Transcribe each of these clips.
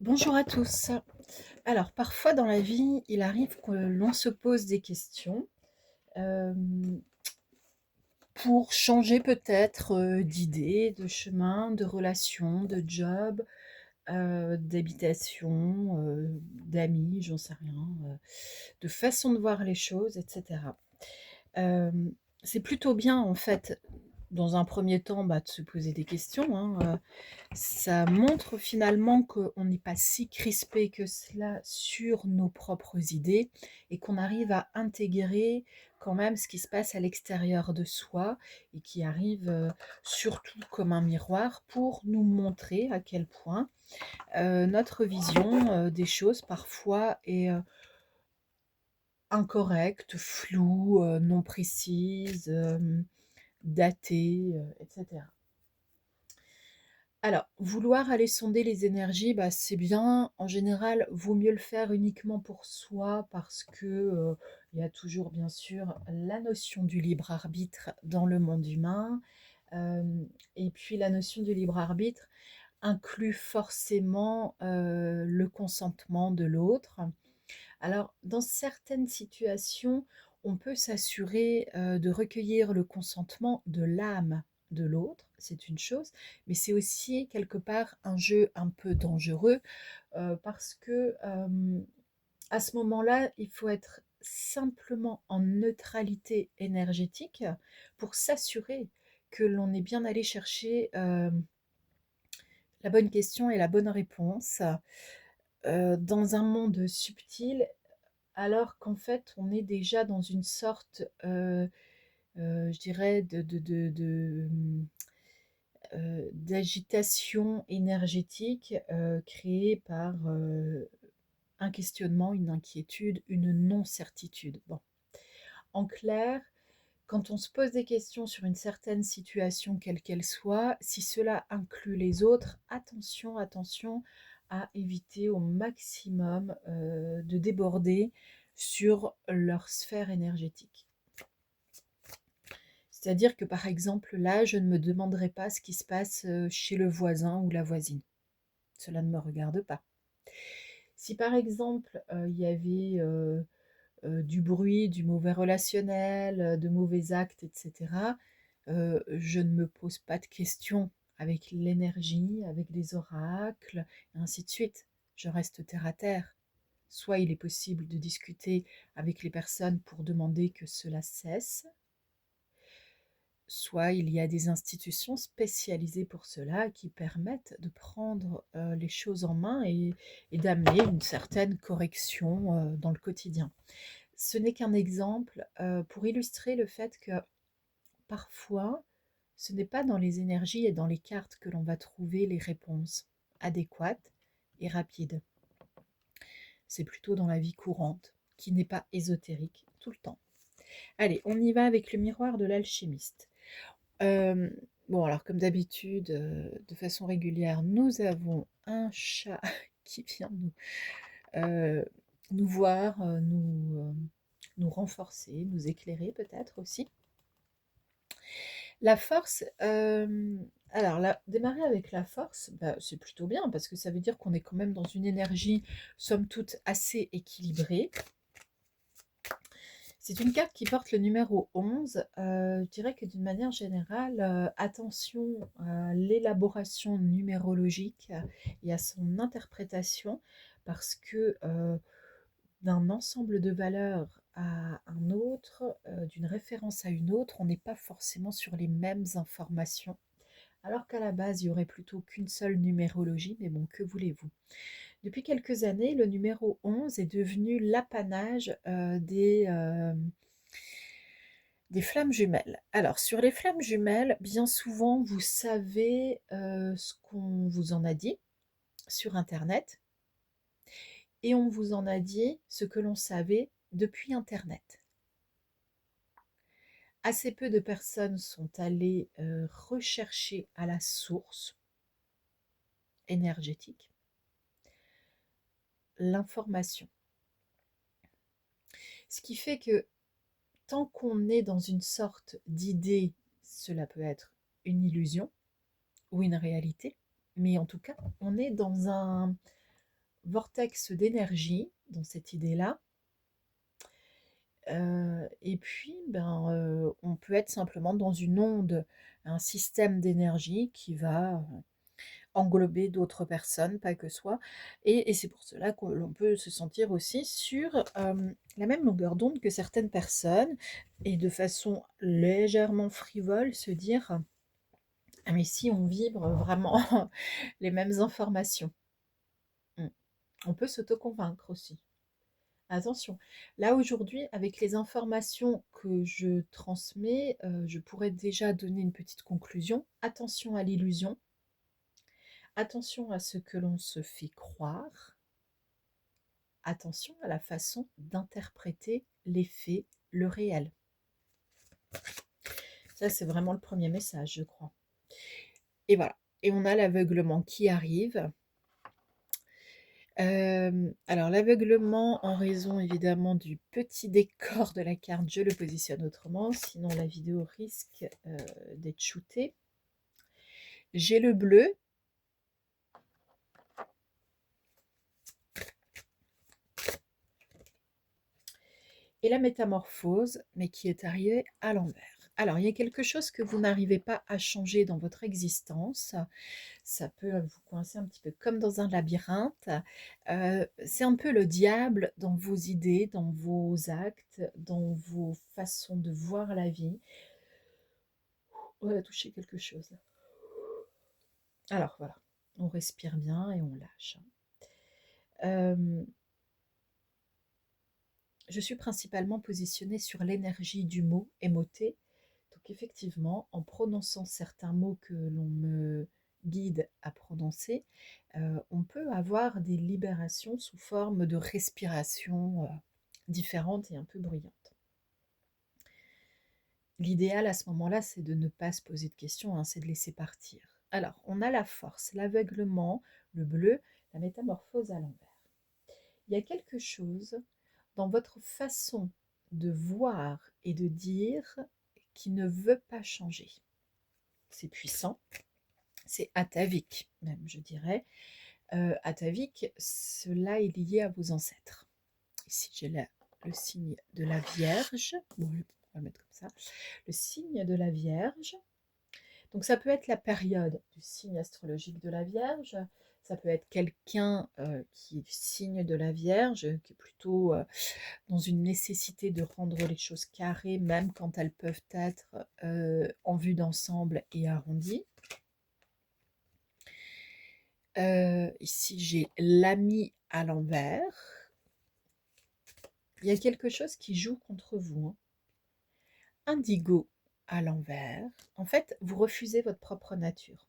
Bonjour à tous. Alors, parfois dans la vie, il arrive que l'on se pose des questions euh, pour changer peut-être d'idée, de chemin, de relation, de job, d'habitation, d'amis, j'en sais rien, de façon de voir les choses, etc. Euh, c'est plutôt bien en fait, dans un premier temps, de se poser des questions, hein. Ça montre finalement qu'on n'est pas si crispé que cela sur nos propres idées et qu'on arrive à intégrer quand même ce qui se passe à l'extérieur de soi et qui arrive surtout comme un miroir pour nous montrer à quel point notre vision des choses parfois est incorrecte, floue, non précise, datée, etc. Alors, vouloir aller sonder les énergies, c'est bien. En général, vaut mieux le faire uniquement pour soi parce que il y a toujours, bien sûr, la notion du libre arbitre dans le monde humain. Euh, et puis, la notion du libre arbitre inclut forcément le consentement de l'autre. Alors, dans certaines situations, on peut s'assurer de recueillir le consentement de l'âme de l'autre, c'est une chose, mais c'est aussi quelque part un jeu un peu dangereux parce que à ce moment-là, il faut être simplement en neutralité énergétique pour s'assurer que l'on est bien allé chercher la bonne question et la bonne réponse dans un monde subtil alors qu'en fait, on est déjà dans une sorte, je dirais, d'agitation énergétique créée par un questionnement, une inquiétude, une non-certitude. Bon. En clair, quand on se pose des questions sur une certaine situation, quelle qu'elle soit, si cela inclut les autres, attention, attention à éviter au maximum de déborder sur leur sphère énergétique. C'est-à-dire que par exemple, là, je ne me demanderai pas ce qui se passe chez le voisin ou la voisine. Cela ne me regarde pas. Si par exemple, il y avait du bruit, du mauvais relationnel, de mauvais actes, etc., je ne me pose pas de questions avec l'énergie, avec les oracles, et ainsi de suite. Je reste terre à terre. Soit il est possible de discuter avec les personnes pour demander que cela cesse, soit il y a des institutions spécialisées pour cela qui permettent de prendre les choses en main et d'amener une certaine correction dans le quotidien. Ce n'est qu'un exemple pour illustrer le fait que parfois, ce n'est pas dans les énergies et dans les cartes que l'on va trouver les réponses adéquates et rapides. C'est plutôt dans la vie courante, qui n'est pas ésotérique tout le temps. Allez, on y va avec le miroir de l'alchimiste. Euh, bon, alors comme d'habitude, de façon régulière, nous avons un chat qui vient euh, nous voir, nous renforcer, nous éclairer peut-être aussi. La force, alors démarrer avec la force, c'est plutôt bien parce que ça veut dire qu'on est quand même dans une énergie, somme toute, assez équilibrée. C'est une carte qui porte le numéro 11. Je dirais que d'une manière générale, attention à l'élaboration numérologique et à son interprétation parce que d'un ensemble de valeurs à un autre, d'une référence à une autre, on n'est pas forcément sur les mêmes informations. Alors qu'à la base, il y aurait plutôt qu'une seule numérologie, mais bon, que voulez-vous? Depuis quelques années, le numéro 11 est devenu l'apanage des flammes jumelles. Alors, sur les flammes jumelles, bien souvent, vous savez ce qu'on vous en a dit sur Internet, et on vous en a dit ce que l'on savait depuis Internet. Assez peu de personnes sont allées rechercher à la source énergétique l'information. Ce qui fait que tant qu'on est dans une sorte d'idée, cela peut être une illusion ou une réalité, mais en tout cas, on est dans vortex d'énergie dans cette idée-là. Et puis, on peut être simplement dans une onde, un système d'énergie qui va englober d'autres personnes, pas que soi. Et c'est pour cela que l'on peut se sentir aussi sur la même longueur d'onde que certaines personnes et de façon légèrement frivole se dire ah mais si on vibre vraiment les mêmes informations. Mm. On peut s'auto-convaincre aussi. Attention, là aujourd'hui, avec les informations que je transmets, je pourrais déjà donner une petite conclusion. Attention à l'illusion, attention à ce que l'on se fait croire, attention à la façon d'interpréter les faits, le réel. Ça, c'est vraiment le premier message, je crois. Et voilà. Et on a l'aveuglement qui arrive. Alors l'aveuglement en raison évidemment du petit décor de la carte, je le positionne autrement, sinon la vidéo risque d'être shootée. J'ai le bleu. Et la métamorphose, mais qui est arrivée à l'envers. Alors, il y a quelque chose que vous n'arrivez pas à changer dans votre existence. Ça peut vous coincer un petit peu comme dans un labyrinthe. C'est un peu le diable dans vos idées, dans vos actes, dans vos façons de voir la vie. On va toucher quelque chose. Alors, voilà. On respire bien et on lâche. Je suis principalement positionnée sur l'énergie du mot émoté. Donc effectivement, en prononçant certains mots que l'on me guide à prononcer, on peut avoir des libérations sous forme de respiration différentes et un peu bruyantes. L'idéal à ce moment-là, c'est de ne pas se poser de questions, hein, c'est de laisser partir. Alors, on a la force, l'aveuglement, le bleu, la métamorphose à l'envers. Il y a quelque chose dans votre façon de voir et de dire qui ne veut pas changer. C'est puissant, c'est atavique même, je dirais. Atavique, cela est lié à vos ancêtres. Ici, j'ai le signe de la Vierge. Bon, on va le mettre comme ça. Le signe de la Vierge. Donc, ça peut être la période du signe astrologique de la Vierge. Ça peut être quelqu'un qui est du signe de la Vierge, qui est plutôt dans une nécessité de rendre les choses carrées, même quand elles peuvent être en vue d'ensemble et arrondies. Ici, j'ai l'ami à l'envers. Il y a quelque chose qui joue contre vous. Hein. Indigo à l'envers. En fait, vous refusez votre propre nature.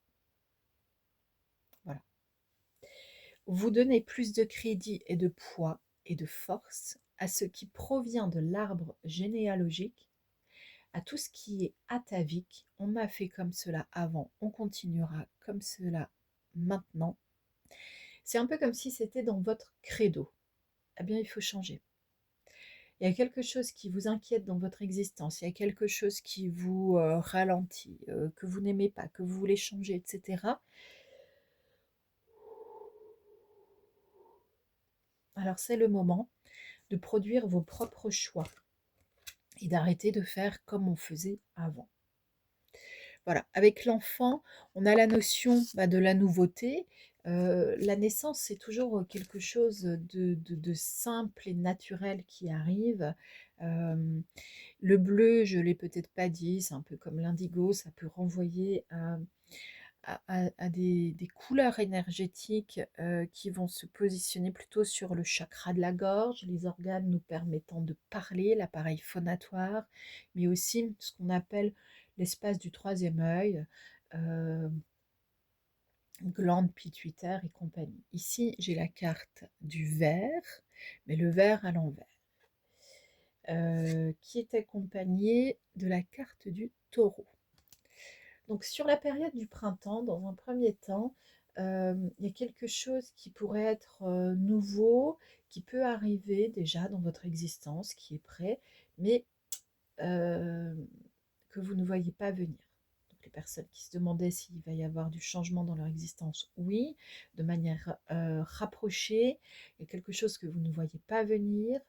Voilà. Vous donnez plus de crédit et de poids et de force à ce qui provient de l'arbre généalogique, à tout ce qui est atavique. On a fait comme cela avant, on continuera comme cela maintenant. C'est un peu comme si c'était dans votre credo. Eh bien, il faut changer. Il y a quelque chose qui vous inquiète dans votre existence, il y a quelque chose qui vous ralentit, que vous n'aimez pas, que vous voulez changer, etc. Alors c'est le moment de produire vos propres choix et d'arrêter de faire comme on faisait avant. Voilà, avec l'enfant, on a la notion de la nouveauté. La naissance, c'est toujours quelque chose de simple et naturel qui arrive. Le bleu, je ne l'ai peut-être pas dit, c'est un peu comme l'indigo, ça peut renvoyer à des couleurs énergétiques qui vont se positionner plutôt sur le chakra de la gorge, les organes nous permettant de parler, l'appareil phonatoire, mais aussi ce qu'on appelle l'espace du troisième œil, euh, glande pituitaire et compagnie. Ici, j'ai la carte du vert, mais le vert à l'envers, qui est accompagné de la carte du taureau. Donc sur la période du printemps, dans un premier temps, il y a quelque chose qui pourrait être nouveau, qui peut arriver déjà dans votre existence, qui est prêt, mais que vous ne voyez pas venir. Donc les personnes qui se demandaient s'il va y avoir du changement dans leur existence. Oui, de manière rapprochée. Il y a quelque chose que vous ne voyez pas venir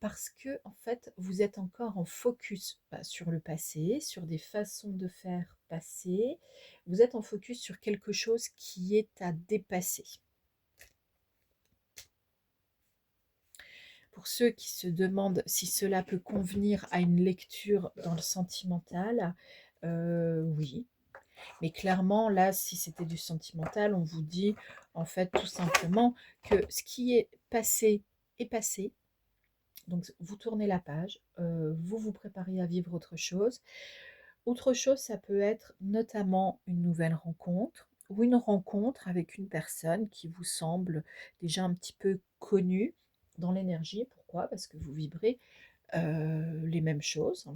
parce que en fait, vous êtes encore en focus sur le passé, sur des façons de faire passées. Vous êtes en focus sur quelque chose qui est à dépasser. Pour ceux qui se demandent si cela peut convenir à une lecture dans le sentimental, oui. Mais clairement, là, si c'était du sentimental, on vous dit en fait tout simplement que ce qui est passé. Donc vous tournez la page, vous vous préparez à vivre autre chose. Autre chose, ça peut être notamment une nouvelle rencontre ou une rencontre avec une personne qui vous semble déjà un petit peu connue dans l'énergie. Pourquoi? Parce que vous vibrez les mêmes choses.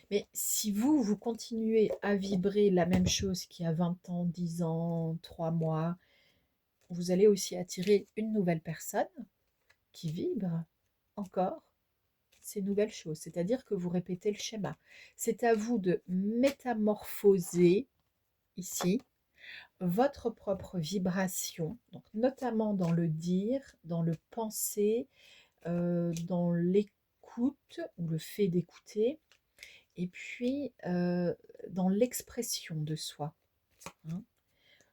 Mais si vous, vous continuez à vibrer la même chose qu'il y a 20 ans, 10 ans, 3 mois, vous allez aussi attirer une nouvelle personne qui vibre encore ces nouvelles choses. C'est-à-dire que vous répétez le schéma. C'est à vous de métamorphoser ici votre propre vibration, donc notamment dans le dire, dans le penser, dans l'écoute ou le fait d'écouter, et puis dans l'expression de soi. Hein.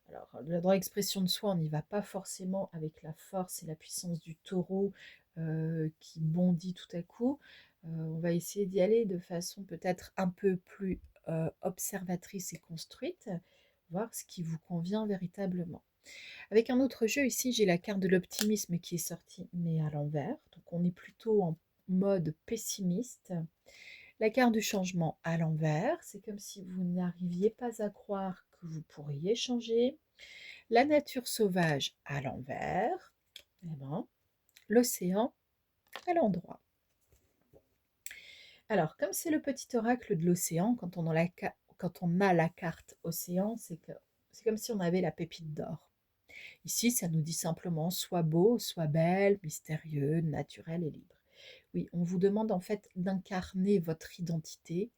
Alors, dans l'expression de soi, on n'y va pas forcément avec la force et la puissance du taureau qui bondit tout à coup. On va essayer d'y aller de façon peut-être un peu plus observatrice et construite, voir ce qui vous convient véritablement. Avec un autre jeu, ici, j'ai la carte de l'optimisme qui est sortie, mais à l'envers. Donc, on est plutôt en mode pessimiste. La carte du changement à l'envers, c'est comme si vous n'arriviez pas à croire que vous pourriez changer. La nature sauvage à l'envers, eh ben, l'océan à l'endroit. Alors, comme c'est le petit oracle de l'océan, quand on a la carte océan, c'est comme si on avait la pépite d'or. Ici, ça nous dit simplement sois beau, sois belle, mystérieux, naturel et libre. Oui, on vous demande en fait d'incarner votre identité.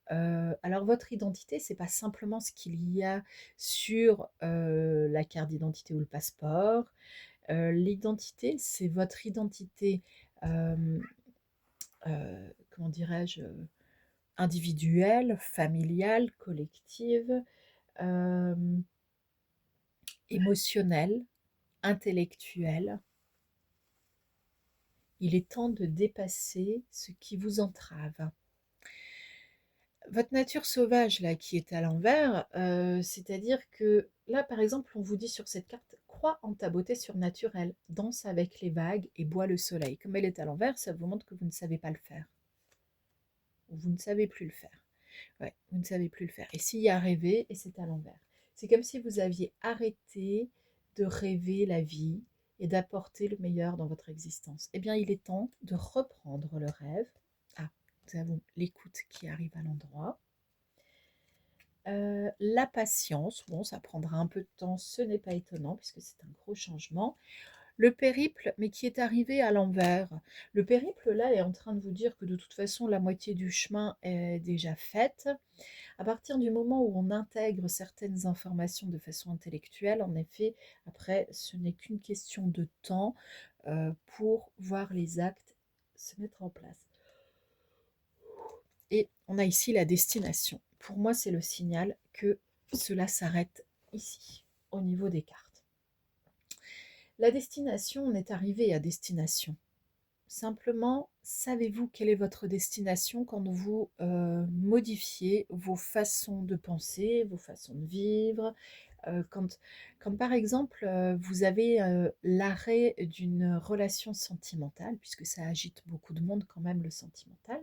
Alors votre identité, c'est pas simplement ce qu'il y a sur la carte d'identité ou le passeport. L'identité, c'est votre identité, comment dirais-je, individuelle, familiale, collective, euh, émotionnelle, intellectuelle. Il est temps de dépasser ce qui vous entrave. Votre nature sauvage, là, qui est à l'envers, c'est-à-dire que là, par exemple, on vous dit sur cette carte, crois en ta beauté surnaturelle, danse avec les vagues et bois le soleil. Comme elle est à l'envers, ça vous montre que vous ne savez pas le faire. Ou vous ne savez plus le faire. Ouais, vous ne savez plus le faire. Et s'il y a rêver, et c'est à l'envers. C'est comme si vous aviez arrêté de rêver la vie et d'apporter le meilleur dans votre existence. Eh bien, il est temps de reprendre le rêve. Ah, nous avons l'écoute qui arrive à l'endroit. La patience, bon, ça prendra un peu de temps, ce n'est pas étonnant puisque c'est un gros changement. Le périple, mais qui est arrivé à l'envers. Le périple, là, est en train de vous dire que de toute façon, la moitié du chemin est déjà faite. À partir du moment où on intègre certaines informations de façon intellectuelle, en effet, après, ce n'est qu'une question de temps pour voir les actes se mettre en place. Et on a ici la destination. Pour moi, c'est le signal que cela s'arrête ici, au niveau des cartes. La destination, on est arrivé à destination. Simplement, savez-vous quelle est votre destination quand vous modifiez vos façons de penser, vos façons de vivre, quand par exemple vous avez l'arrêt d'une relation sentimentale, puisque ça agite beaucoup de monde quand même le sentimental.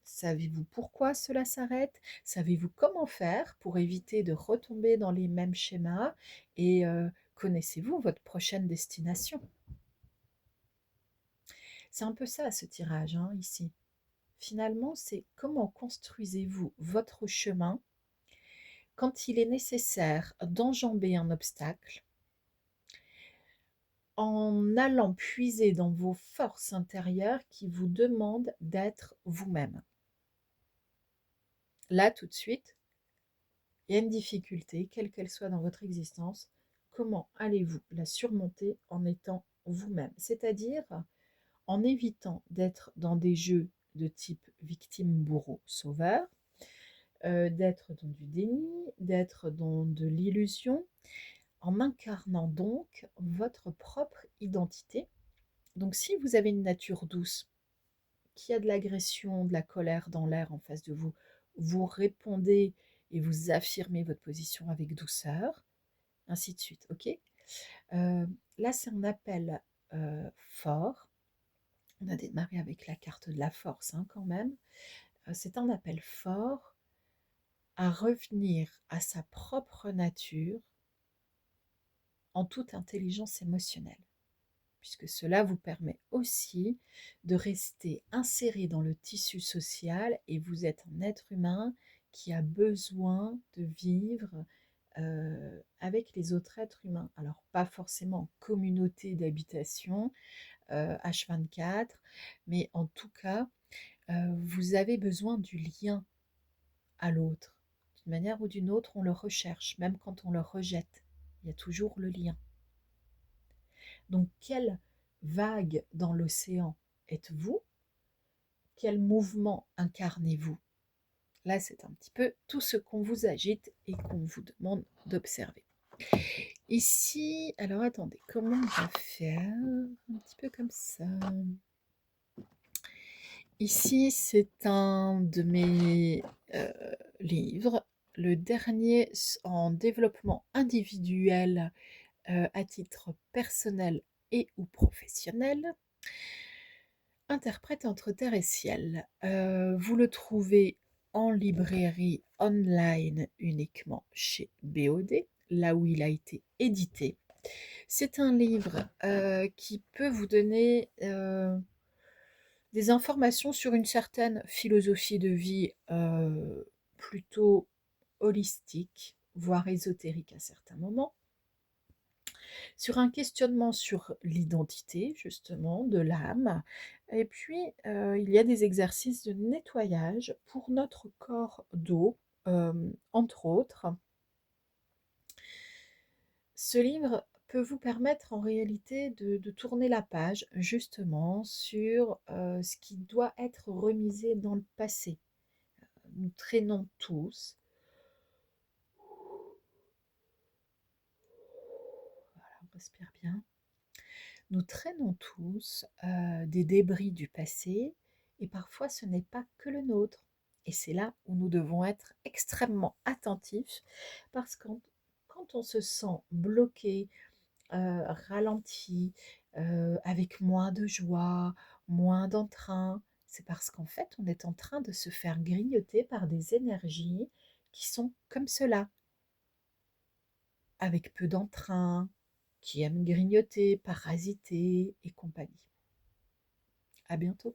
Savez-vous pourquoi cela s'arrête? Savez-vous comment faire pour éviter de retomber dans les mêmes schémas? Et connaissez-vous votre prochaine destination? C'est un peu ça ce tirage hein, ici. Finalement, c'est comment construisez-vous votre chemin quand il est nécessaire d'enjamber un obstacle en allant puiser dans vos forces intérieures qui vous demandent d'être vous-même. Là, tout de suite, il y a une difficulté, quelle qu'elle soit dans votre existence. Comment allez-vous la surmonter en étant vous-même? C'est-à-dire en évitant d'être dans des jeux de type victime, bourreau, sauveur, d'être dans du déni, d'être dans de l'illusion, en incarnant donc votre propre identité. Donc si vous avez une nature douce, qui a de l'agression, de la colère dans l'air en face de vous, vous répondez et vous affirmez votre position avec douceur, ainsi de suite, ok. Là, c'est un appel fort. On a démarré avec la carte de la force, hein, quand même. C'est un appel fort à revenir à sa propre nature en toute intelligence émotionnelle, puisque cela vous permet aussi de rester inséré dans le tissu social et vous êtes un être humain qui a besoin de vivre avec les autres êtres humains. Alors pas forcément en communauté d'habitation H24, mais en tout cas, vous avez besoin du lien à l'autre. D'une manière ou d'une autre, on le recherche, même quand on le rejette. Il y a toujours le lien. Donc, quelle vague dans l'océan êtes-vous? Quel mouvement incarnez-vous? Là, c'est un petit peu tout ce qu'on vous agite et qu'on vous demande d'observer. Ici, alors attendez, comment on va faire? Un petit peu comme ça. Ici, c'est un de mes livres, le dernier en développement individuel à titre personnel et ou professionnel. Interprète entre terre et ciel. Vous le trouvez en librairie online uniquement chez BOD, là où il a été édité. C'est un livre qui peut vous donner des informations sur une certaine philosophie de vie plutôt holistique, voire ésotérique à certains moments, sur un questionnement sur l'identité, justement, de l'âme. Et puis, il y a des exercices de nettoyage pour notre corps d'eau, entre autres. Ce livre peut vous permettre en réalité de tourner la page, justement, sur ce qui doit être remisé dans le passé. Nous traînons tous, voilà, on respire bien, nous traînons tous des débris du passé et parfois ce n'est pas que le nôtre. Et c'est là où nous devons être extrêmement attentifs parce que quand on se sent bloqué, ralenti, avec moins de joie, moins d'entrain, c'est parce qu'en fait on est en train de se faire grignoter par des énergies qui sont comme cela, avec peu d'entrain, qui aiment grignoter, parasiter et compagnie. À bientôt.